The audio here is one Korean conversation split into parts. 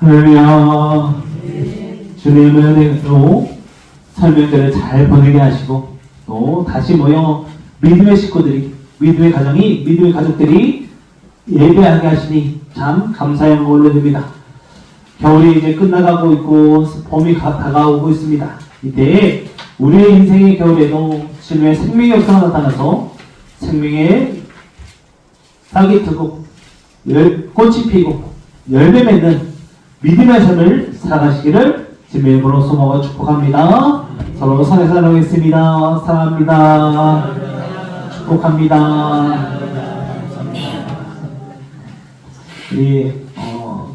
할렐루야. 주님의 은혜로 설명들을 잘 보내게 하시고 또 다시 모여 믿음의 식구들이, 믿음의 가정이, 믿음의 가족들이 예배하게 하시니 참 감사의 마음을 올려드립니다. 겨울이 이제 끝나가고 있고 봄이 다가오고 있습니다. 이때 우리의 인생의 겨울에도 주님의 생명의 역사가 나타나서 생명의 싹이 트고 꽃이 피고 열매 맺는 믿음의 삶을 살아가시기를 주님의 이름으로 소망하고 축복합니다. 서로 사랑해 사랑하겠습니다. 사랑합니다. 축복합니다.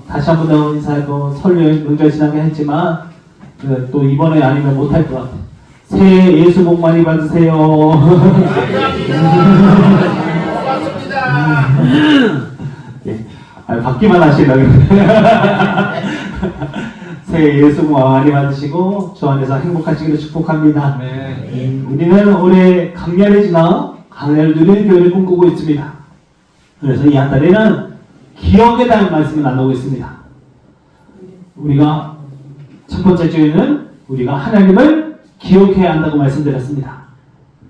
다시 한 번 더 인사하고 설 명절 지나게 했지만 또 이번에 아니면 못할 것 같아요. 새해 예수 복 많이 받으세요. 예, 받기만 하시려고. 새해 예수 복 많이 받으시고 주 안에서 행복하시기를 축복합니다. 우리는 올해 강렬을 지나 강렬을 누리는 교회를 꿈꾸고 있습니다. 그래서 이 한 달에는 기억에 대한 말씀을 나누고 있습니다. 우리가 첫 번째 주에는 우리가 하나님을 기억해야 한다고 말씀드렸습니다.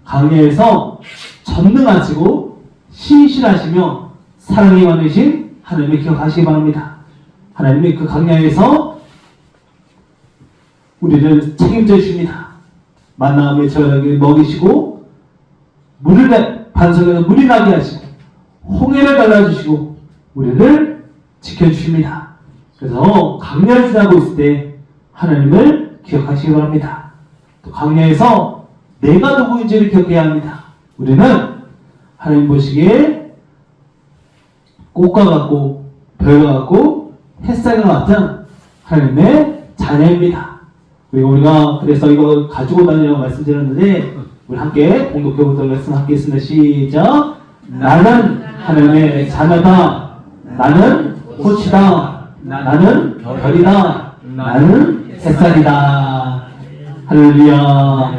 강야에서 전능하시고 신실하시며 사랑이 많으신 하나님을 기억하시기 바랍니다. 하나님이 그 강야에서 우리를 책임져 주십니다. 만나며 저에게 먹이시고 반석에서 물이 나게 하시고 홍해를 갈라주시고 우리를 지켜주십니다. 그래서 강야를 지나고 있을 때 하나님을 기억하시기 바랍니다. 또 강야에서 내가 누구인지를 기억해야 합니다. 우리는 하나님 보시기에 꽃과 같고 별과 같고 햇살과 같은 하나님의 자녀입니다. 그리고 우리가 그래서 이거 가지고 다니라고 말씀드렸는데 우리 함께 공동교부터 말씀 함께 했습니다. 시작. 나는 하나님의 자녀다. 나는 꽃이다. 나는 별이다. 나는 햇살이다. 할렐루야.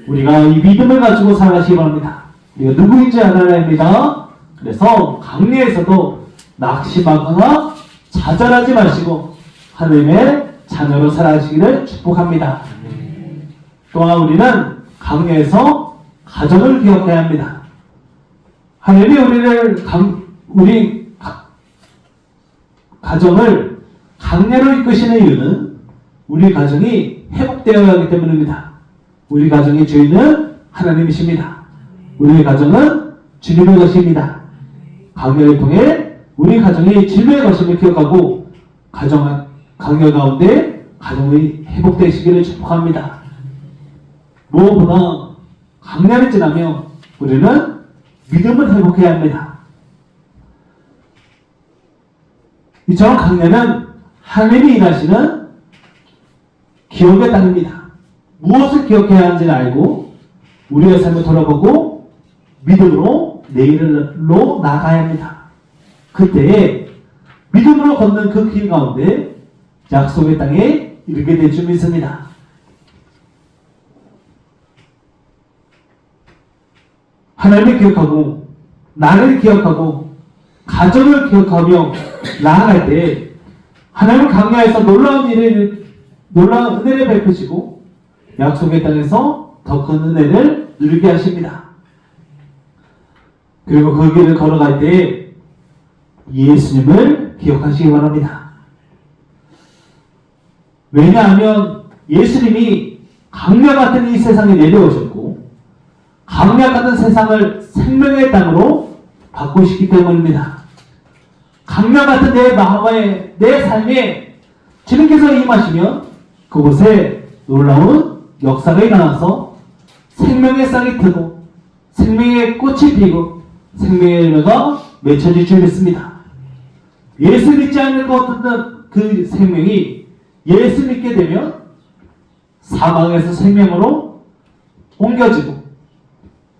우리가 이 믿음을 가지고 살아가시기 바랍니다. 우리가 누구인지 알아야 합니다. 그래서 강야에서도 낙심하거나 좌절하지 마시고 하나님의 자녀로 살아가시기를 축복합니다. 또한 우리는 강야에서 가정을 기억해야 합니다. 하나님이 우리 가정을 강야로 이끄시는 이유는 우리 가정이 회복되어야 하기 때문입니다. 우리 가정의 주인은 하나님이십니다. 우리 가정은 주님의 것입니다. 강야를 통해 우리 가정이 주님의 것임을 기억하고 강야 가운데 가정이 회복되시기를 축복합니다. 무엇보다 강야를 지나며 우리는 믿음을 회복해야 합니다. 이처럼 강야는 하나님이 일하시는 기억의 땅입니다. 무엇을 기억해야 하는지를 알고 우리의 삶을 돌아보고 믿음으로 내일로 나아가야 합니다. 그때에 믿음으로 걷는 그 길 가운데 약속의 땅에 이르게 될 줄 믿습니다. 하나님을 기억하고 나를 기억하고 가정을 기억하며 나아갈 때 하나님은 강야에서 놀라운 은혜를 베푸시고 약속의 땅에서 더 큰 은혜를 누리게 하십니다. 그리고 그 길을 걸어갈 때 예수님을 기억하시기 바랍니다. 왜냐하면 예수님이 강야 같은 이 세상에 내려오셨고 강야 같은 세상을 생명의 땅으로 바꾸시기 때문입니다. 강야 같은 내 마음에, 내 삶에 주님께서 임하시면 그곳에 놀라운 역사가 일어나서 생명의 싹이 트고 생명의 꽃이 피고 생명의 열매가 맺혀질 줄 믿습니다. 예수 믿지 않을 것 같은 그 생명이 예수 믿게 되면 사망에서 생명으로 옮겨지고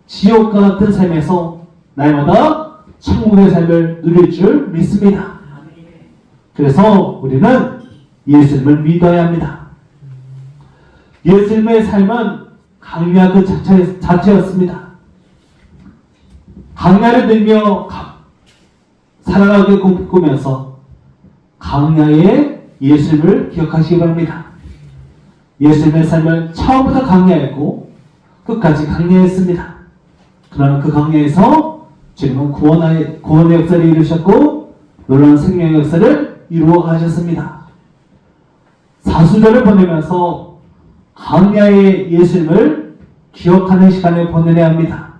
지옥과 같은 삶에서 날마다 천국의 삶을 누릴 줄 믿습니다. 그래서 우리는 예수님을 믿어야 합니다. 예수님의 삶은 강야 그 자체였습니다. 강야를 들며 살아가게 꿈꾸면서 강야의 예수님을 기억하시기 바랍니다. 예수님의 삶은 처음부터 강렬했고 끝까지 강렬했습니다. 그러나 그 강렬에서 주님은 구원의 역사를 이루셨고 놀라운 생명의 역사를 이루어 가셨습니다. 사순절을 보내면서 강야의 예수님을 기억하는 시간을 보내야 합니다.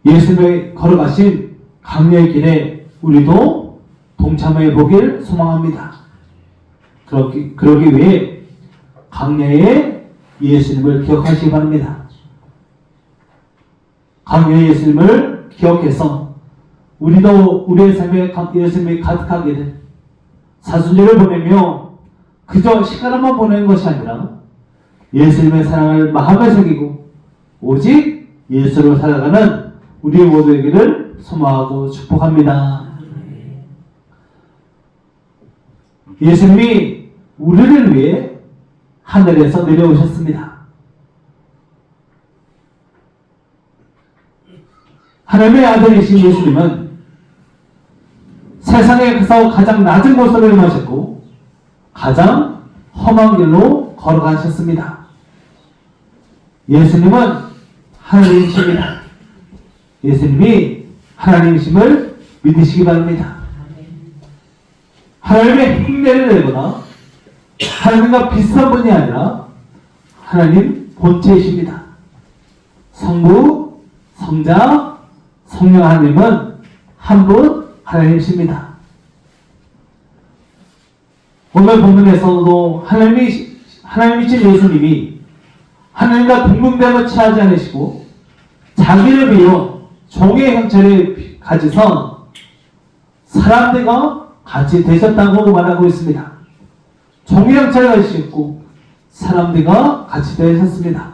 예수님의 걸어가신 강야의 길에 우리도 동참해 보길 소망합니다. 그러기 위해 강야의 예수님을 기억하시기 바랍니다. 강야의 예수님을 기억해서 우리도 우리의 삶에 예수님이 가득하게 된 사순절을 보내며 그저 시간만 보내는 것이 아니라 예수님의 사랑을 마음에 새기고 오직 예수로 살아가는 우리 모두에게를 소망하고 축복합니다. 예수님이 우리를 위해 하늘에서 내려오셨습니다. 하나님의 아들이신 예수님은 세상에서 가장 낮은 곳으로 임하셨고 가장 험한 길로 걸어가셨습니다. 예수님은 하나님이십니다. 예수님이 하나님이심을 믿으시기 바랍니다. 하나님의 흉내를 내거나 하나님과 비슷한 분이 아니라 하나님 본체이십니다. 성부, 성자, 성령 하나님은 한 분 하나님이십니다. 오늘 본문에서도 하나님이신 예수님이 하나님과 동등됨을 취하지 않으시고 자기를 비워 종의 형체를 가지선 사람들과 같이 되셨다고 말하고 있습니다. 종의 형체를 가지셨고 사람들과 같이 되셨습니다.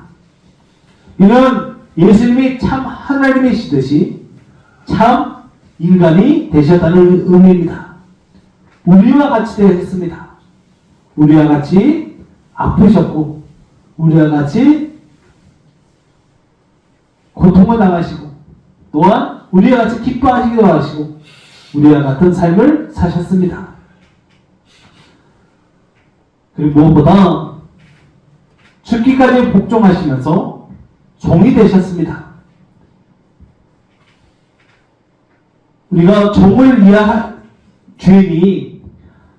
이는 예수님이 참 하나님이시듯이 참 인간이 되셨다는 의미입니다. 우리와 같이 되셨습니다. 우리와 같이 아프셨고 우리와 같이 고통을 당하시고 또한 우리와 같이 기뻐하시기도 하시고 우리와 같은 삶을 사셨습니다. 그리고 무엇보다 죽기까지 복종하시면서 종이 되셨습니다. 우리가 주인이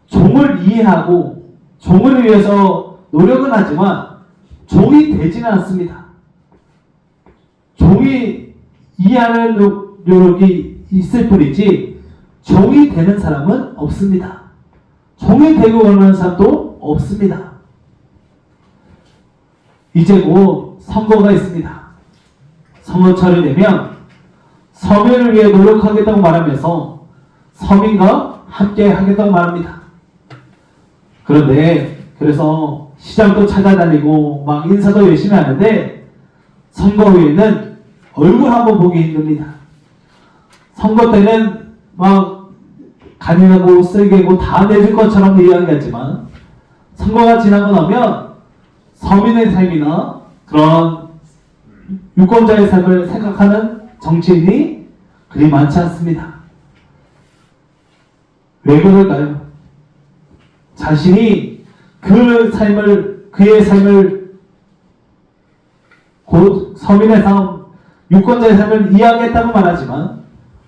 종을 이해하고 종을 위해서 노력은 하지만 종이 되지는 않습니다. 종이 이해하는 노력이 있을 뿐이지 종이 되는 사람은 없습니다. 종이 되고 원하는 사람도 없습니다. 이제 곧 선거가 있습니다. 선거철이 되면 서민을 위해 노력하겠다고 말하면서 서민과 함께 하겠다고 말합니다. 그래서 시장도 찾아다니고 막 인사도 열심히 하는데 선거 후에는 얼굴 한번 보기 힘듭니다. 선거 때는 막 간인하고 쓸개고 다 내줄 것처럼 이야기하지만 선거가 지나고 나면 서민의 삶이나 그런 유권자의 삶을 생각하는 정치인이 그리 많지 않습니다. 왜 그럴까요? 자신이 그의 삶을 곧 서민의 삶, 유권자의 삶을 이해하겠다고 말하지만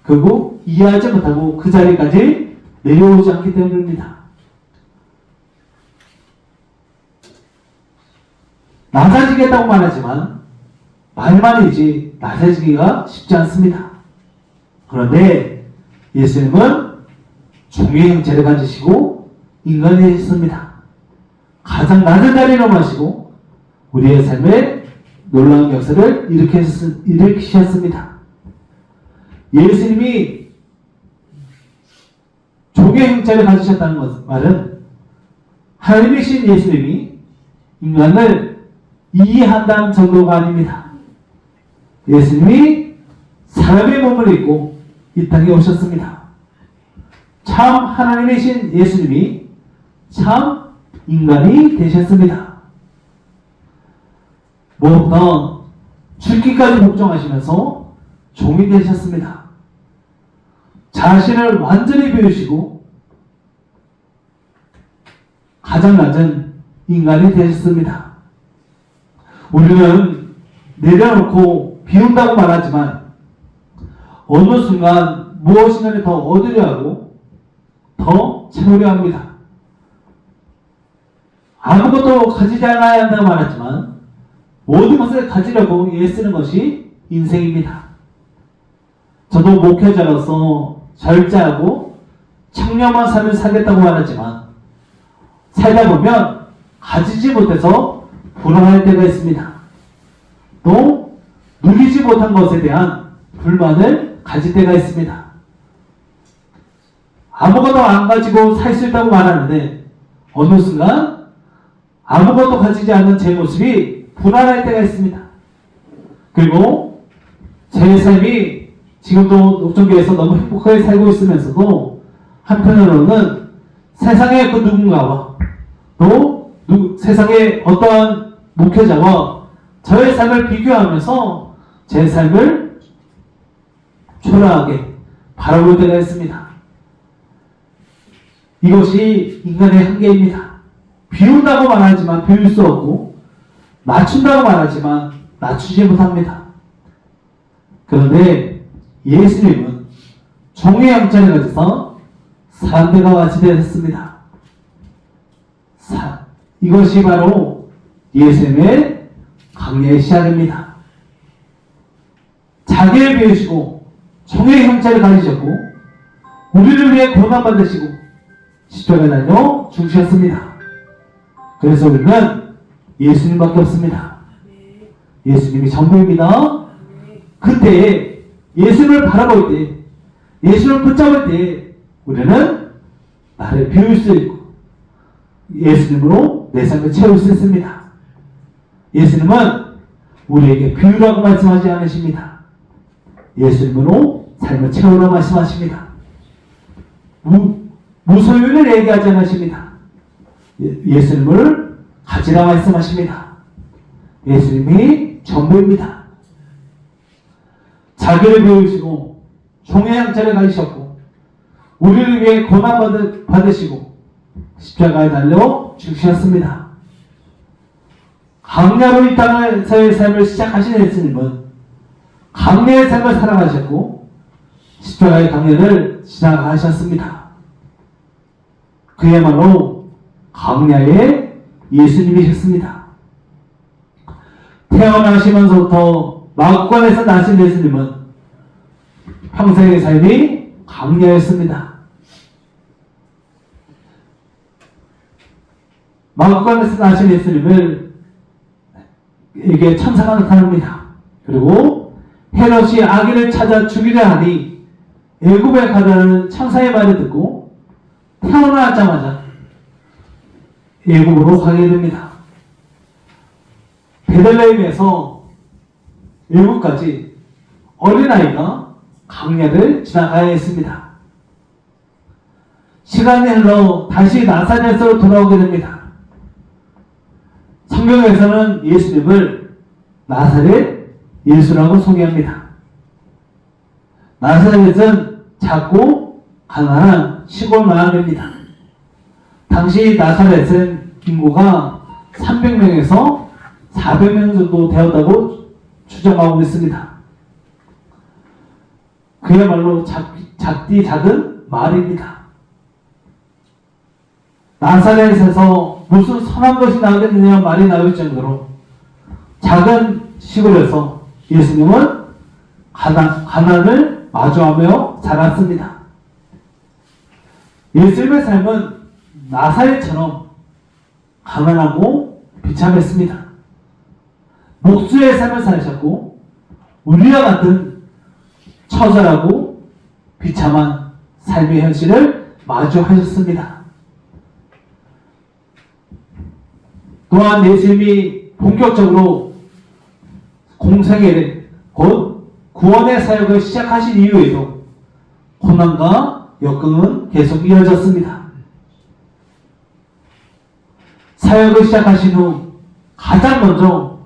결국 이해하지 못하고 그 자리까지 내려오지 않기 때문입니다. 낮아지겠다고 말하지만 말만이지 낮아지기가 쉽지 않습니다. 그런데 예수님은 종의 형체를 가지시고 인간이 되셨습니다. 가장 낮은 자리로 마시고 우리의 삶에 놀라운 역사를 일으키셨습니다. 예수님이 종의 형체를 가지셨다는 말은 하나님이신 예수님이 인간을 이해한다는 정도가 아닙니다. 예수님이 사람의 몸을 입고 이 땅에 오셨습니다. 참 하나님이신 예수님이 참 인간이 되셨습니다. 무엇보다 죽기까지 복종하시면서 종이 되셨습니다. 자신을 완전히 비우시고 가장 낮은 인간이 되셨습니다. 우리는 내려놓고 비운다고 말하지만 어느 순간 무엇인가를 더 얻으려 하고 더 채우려 합니다. 아무것도 가지지 않아야 한다고 말하지만 모든 것을 가지려고 애쓰는 것이 인생입니다. 저도 목회자로서 절제하고 청렴한 삶을 살겠다고 말하지만 살다 보면 가지지 못해서 불안할 때가 있습니다. 또 누리지 못한 것에 대한 불만을 가질 때가 있습니다. 아무것도 안 가지고 살 수 있다고 말하는데 어느 순간 아무것도 가지지 않는 제 모습이 불안할 때가 있습니다. 그리고 제 삶이 지금도 녹정교회에서 너무 행복하게 살고 있으면서도 한편으로는 세상의 그 누군가와 또 세상의 어떠한 목회자와 저의 삶을 비교하면서 제 삶을 초라하게 바라볼 때가 있습니다. 이것이 인간의 한계입니다. 비운다고 말하지만 비울 수 없고 낮춘다고 말하지만 낮추지 못합니다. 그런데 예수님은 종의 형체를 가져서 사람들과 같이 되셨습니다. 이것이 바로 예수님의 강례의 시작입니다. 자기를 비우시고 종의 형체를 가지셨고 우리를 위해 고난받으시고 십자가에 달려 죽으셨습니다. 그래서 우리는 예수님밖에 없습니다. 예수님이 전부입니다. 그때 예수님을 바라볼 때, 예수님을 붙잡을 때 우리는 나를 비울 수 있고 예수님으로 내 삶을 채울 수 있습니다. 예수님은 우리에게 비우라고 말씀하지 않으십니다. 예수님으로 삶을 채우라고 말씀하십니다. 무소유를 얘기하지 않으십니다. 예수님을 가지라 말씀하십니다. 예수님이 전부입니다. 자기를 비우시고 종의 형체를 가지셨고 우리를 위해 고난 받으시고 십자가에 달려 죽으셨습니다. 강야로 이 땅에서의 삶을 시작하신 예수님은 강야의 삶을 살아가셨고 십자가의 강야를 지나가셨습니다. 그야말로 강야의 예수님이셨습니다. 태어나시면서부터 마구간에서 나신 예수님은 평생의 삶이 강야였습니다. 마구간에서 나신 예수님을 에게 천사가 나타납니다. 그리고 헤롯이 아기를 찾아 죽이려 하니 애굽에 가라는 천사의 말을 듣고 태어나자마자 애굽으로 가게 됩니다. 베들레헴에서 애굽까지 어린아이가 강야를 지나가야 했습니다. 시간이 흘러 다시 나사렛으로 돌아오게 됩니다. 성경에서는 예수님을 나사렛 예수라고 소개합니다. 나사렛은 작고 가난한 시골 마을입니다. 당시 나사렛은 인구가 300명에서 400명 정도 되었다고 추정하고 있습니다. 그야말로 작디 작은 마을입니다. 나사렛에서 무슨 선한 것이 나오겠느냐 말이 나올 정도로 작은 시골에서 예수님은 가난을 마주하며 자랐습니다. 예수님의 삶은 나사렛처럼 가난하고 비참했습니다. 목수의 삶을 사셨고 우리와 같은 처절하고 비참한 삶의 현실을 마주하셨습니다. 또한 예수님이 본격적으로 공생애를 곧 구원의 사역을 시작하신 이후에도 고난과 역경은 계속 이어졌습니다. 사역을 시작하신 후 가장 먼저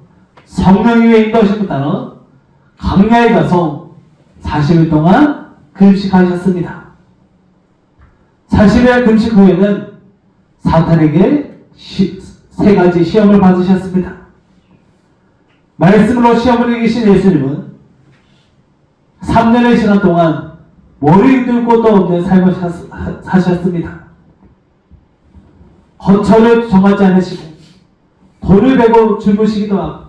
성령이 위에 인도하심을 따라 강야에 가서 40일 동안 금식하셨습니다. 40일 금식 후에는 사탄에게 세 가지 시험을 받으셨습니다. 말씀으로 시험을 이기신 예수님은 3년의 시간 동안 머리 들 곳도 없는 삶을 사셨습니다. 거처를 정하지 않으시고 돌을 베고 주무시기도 하고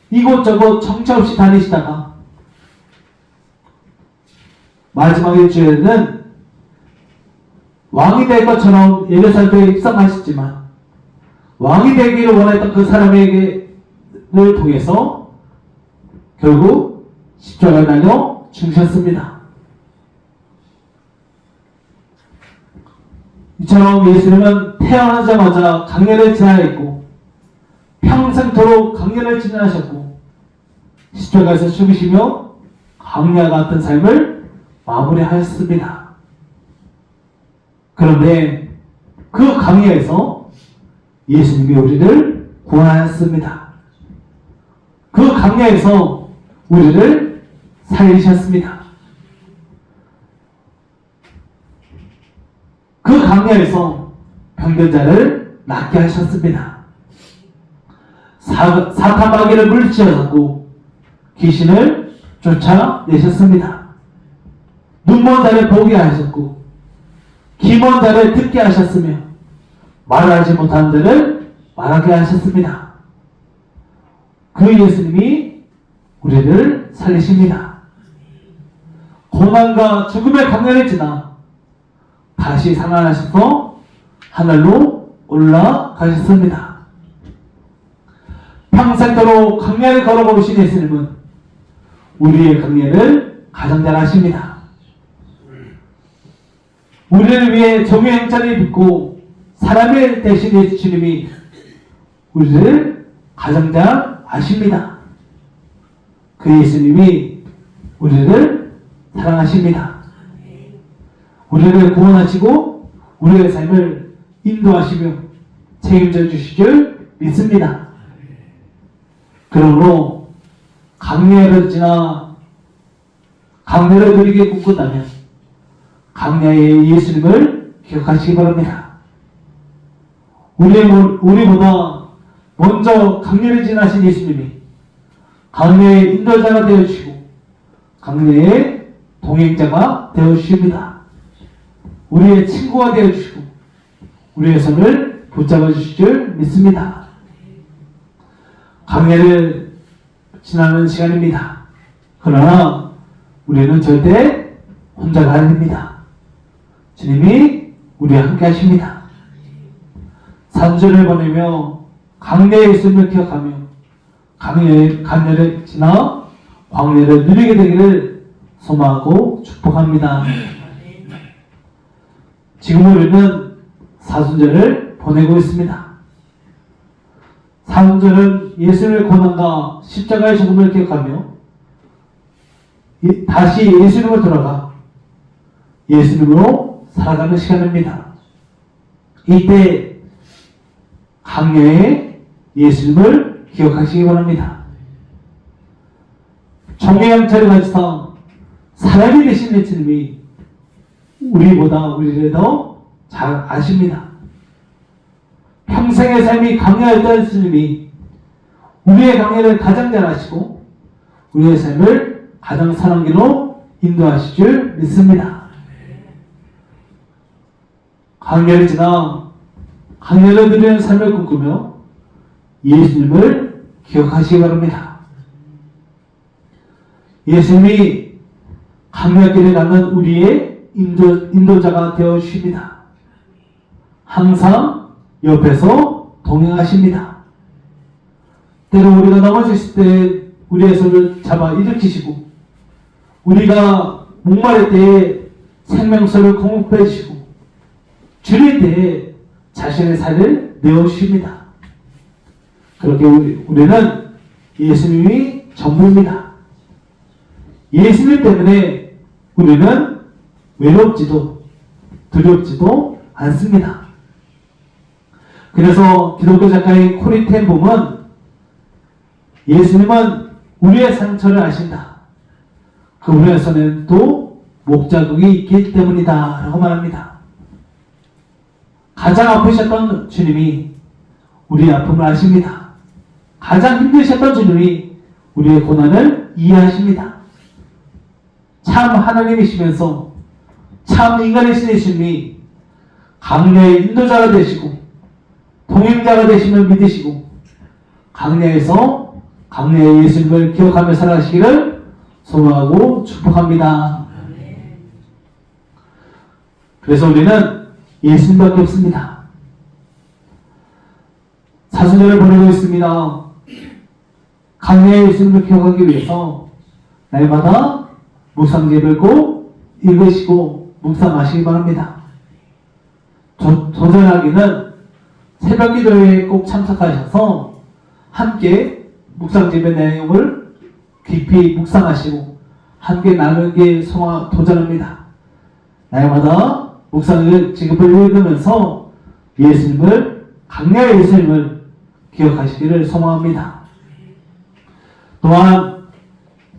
이곳저곳 정처 없이 다니시다가 마지막 일주일에는 왕이 될 것처럼 예루살렘에 입성하셨지만 왕이 되기를 원했던 그 사람에게를 통해서 결국 십자가에 달려 죽으셨습니다. 이처럼 예수님은 태어나자마자 강렬을 지나했고 평생토록 강렬을 지나하셨고 십자가에서 죽으시며 광야 같은 삶을 마무리하셨습니다. 그런데 그 강야에서 예수님이 우리를 구원하셨습니다. 그 강야에서 우리를 살리셨습니다. 그 강야에서 병든 자를 낫게 하셨습니다. 사탄 마귀를 물리치셨고 귀신을 쫓아내셨습니다. 눈먼 자를 보게 하셨고 귀먼 자를 듣게 하셨으며 말하지 못하는 자를 말하게 하셨습니다. 그 예수님이 우리를 살리십니다. 고난과 죽음의 강렬을 지나 다시 살아나셔서 하늘로 올라가셨습니다. 평생토록 강야를 걸어보신 예수님은 우리의 강야를 가장 잘 아십니다. 우리를 위해 종의 형체를 입고 사람의 대신 예수님이 우리를 가장 잘 아십니다. 그 예수님이 우리를 사랑하십니다. 우리를 구원하시고 우리의 삶을 인도하시며 책임져 주실 줄 믿습니다. 그러므로 강야를 지나 강야를 누리게 꿈꾼다면 강야의 예수님을 기억하시기 바랍니다. 우리보다 먼저 강야를 지나신 예수님이 강야의 인도자가 되어주시고 강야의 동행자가 되어주십니다. 우리의 친구가 되어주시고 우리의 손을 붙잡아 주실 줄 믿습니다. 강야를 지나는 시간입니다. 그러나 우리는 절대 혼자가 아닙니다. 주님이 우리와 함께 하십니다. 산주를 보내며 강야의 예수님을 기억하며 강야를 지나 광야를 누리게 되기를 소망하고 축복합니다. 지금 우리는 사순절을 보내고 있습니다. 사순절은 예수님의 고난과 십자가의 죽음을 기억하며 다시 예수님으로 돌아가 예수님으로 살아가는 시간입니다. 이때 강야의 예수님을 기억하시기 바랍니다. 종양처를 가지사 사람이 되신 예수님이 우리를 더 잘 아십니다. 평생의 삶이 강야였던 예수님이 우리의 강야를 가장 잘 아시고 우리의 삶을 가장 선한 길로 인도하실 줄 믿습니다. 강야를 지나 강야를 누리는 삶을 꿈꾸며 예수님을 기억하시기 바랍니다. 예수님이 강야길에 가는 우리의 인도자가 되어주십니다. 항상 옆에서 동행하십니다. 때로 우리가 넘어졌을 때 우리의 손을 잡아 일으키시고 우리가 목마를 때에 생명수를 공급해 주시고 줄일 때에 자신의 살을 내어주십니다. 그렇게 우리는 예수님이 전부입니다. 예수님 때문에 우리는 외롭지도 두렵지도 않습니다. 그래서 기독교 작가인 코리 텐 봄은 예수님은 우리의 상처를 아신다. 그분의 손에는 또 목자국이 있기 때문이다 라고 말합니다. 가장 아프셨던 주님이 우리의 아픔을 아십니다. 가장 힘드셨던 주님이 우리의 고난을 이해하십니다. 참 하나님이시면서 참 인간이신 주님이 강야의 인도자가 되시고 동행자가 되심을 믿으시고 강야에서 강야의 예수님을 기억하며 살아가시기를 소망하고 축복합니다. 그래서 우리는 예수님밖에 없습니다. 사순절을 보내고 있습니다. 강야의 예수님을 기억하기 위해서 날마다 묵상제를 꼭 읽으시고 묵상하시기 바랍니다. 도전하기는 새벽 기도회에 꼭 참석하셔서 함께 묵상제의 내용을 깊이 묵상하시고 함께 나누기 도전합니다. 날마다 묵상을 지급을 읽으면서 강야의 예수님을 기억하시기를 소망합니다. 또한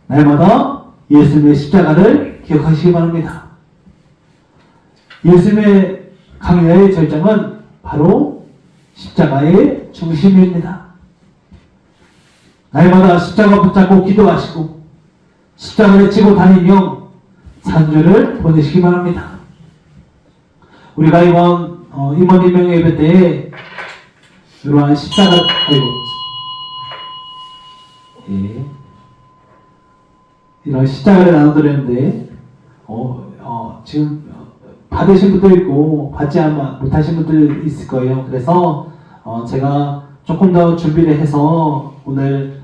날마다 예수님의 십자가를 기억하시기 바랍니다. 예수님의 강야의 절정은 바로 십자가의 중심입니다. 날마다 십자가 붙잡고 기도하시고 십자가를 지고 다니며 산주를 보내시기 바랍니다. 우리가 이번 임원 임명 예배 때에 이러한 이런 십자가를 나눠드렸는데 지금 받으신 분도 있고 받지 못하신 분들 있을 거예요. 그래서 제가 조금 더 준비를 해서 오늘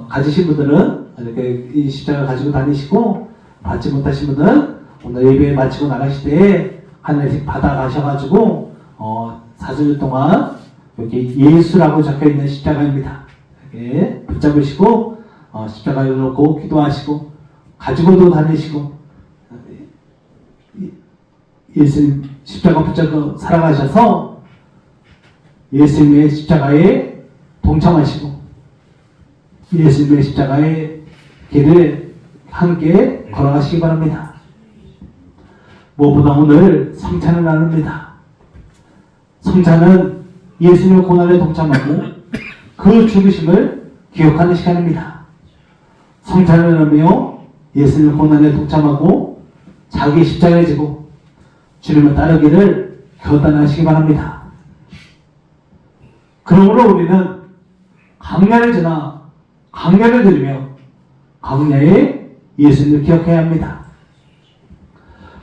가지신 분들은 이렇게 이 십자가 가지고 다니시고 받지 못하신 분들은 오늘 예배 마치고 나가실 때 하나씩 받아가셔가지고 4주 동안 여기 예수라고 적혀있는 십자가입니다. 이렇게 붙잡으시고 십자가를 놓고 기도하시고 가지고도 다니시고 예수님 십자가 붙잡고 살아가셔서 예수님의 십자가에 동참하시고 예수님의 십자가의 길을 함께 걸어가시기 바랍니다. 무엇보다 오늘 성찬을 나눕니다. 성찬은 예수님의 고난에 동참하고 그 죽으심을 기억하는 시간입니다. 성찬을 나누며 예수님의 고난에 동참하고 자기 십자가를 지고 주님을 따르기를 결단하시기 바랍니다. 그러므로 우리는 강야를 지나 강야를 들으며 강야의 예수님을 기억해야 합니다.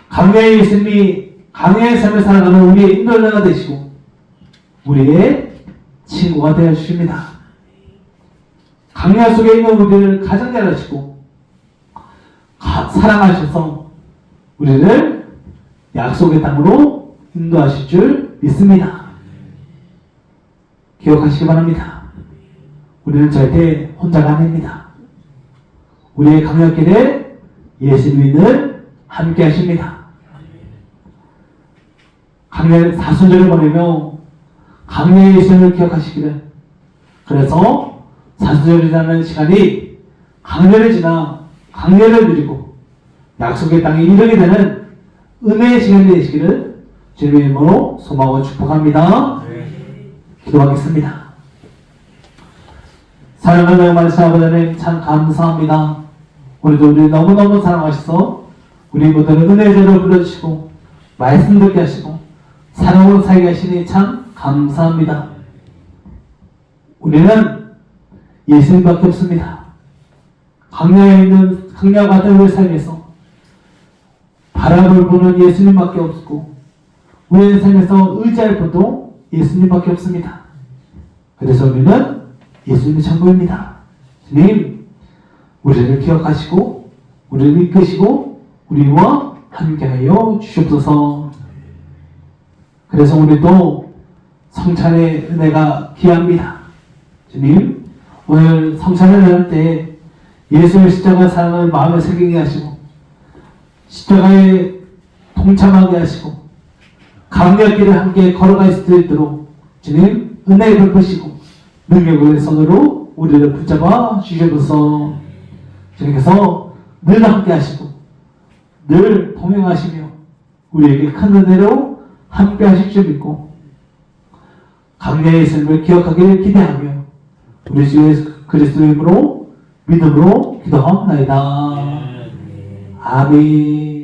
강야의 예수님이 강야의 삶을 살아가는 우리의 인도자가 되시고 우리의 친구가 되어 주십니다. 강야 속에 있는 우리를 가장 잘 아시고 사랑하셔서 우리를 약속의 땅으로 인도하실 줄 믿습니다. 기억하시기 바랍니다. 우리는 절대 혼자가 아닙니다. 우리의 강야길에 예수님이 늘 함께 하십니다. 강야의 사순절을 보내며 강야의 예수님을 기억하시기를, 그래서 사순절이라는 시간이 강야를 지나 강야를 누리고 약속의 땅에 이르게 되는 은혜의 시간이 되시기를 주님의 이름으로 소망하고 축복합니다. 기도하겠습니다. 사랑하는 말씀 아버지 하나님, 참 감사합니다. 오늘도 우리 너무너무 사랑하셔서 우리 모두를 은혜의 자리로 불러주시고 말씀 듣게 하시고 사랑으로 살게 하시니 참 감사합니다. 우리는 예수님밖에 없습니다. 강야에 있는 강야 같은 우리 삶에서 바람을 보는 예수님밖에 없고 우리의 삶에서 의지할 분도 예수님밖에 없습니다. 그래서 우리는 예수님의 천국입니다. 주님, 우리를 기억하시고 우리를 이끄시고 우리와 함께하여 주시옵소서. 그래서 오늘도 성찬의 은혜가 귀합니다. 주님, 오늘 성찬을 나눌 때 예수의 십자가 사랑을 마음에 새기게 하시고 십자가에 동참하게 하시고 강야길을 함께 걸어갈 수 있도록 주님 은혜에 베푸시고 능력의 손으로 우리를 붙잡아 주시옵소서. 주님께서 늘 함께 하시고 늘 동행하시며 우리에게 큰 은혜로 함께 하실 줄 믿고 강야의 예수님을 기억하기를 기대하며 우리 주 예수 그리스도의 이름으로 믿음으로 기도하옵나이다. 아멘.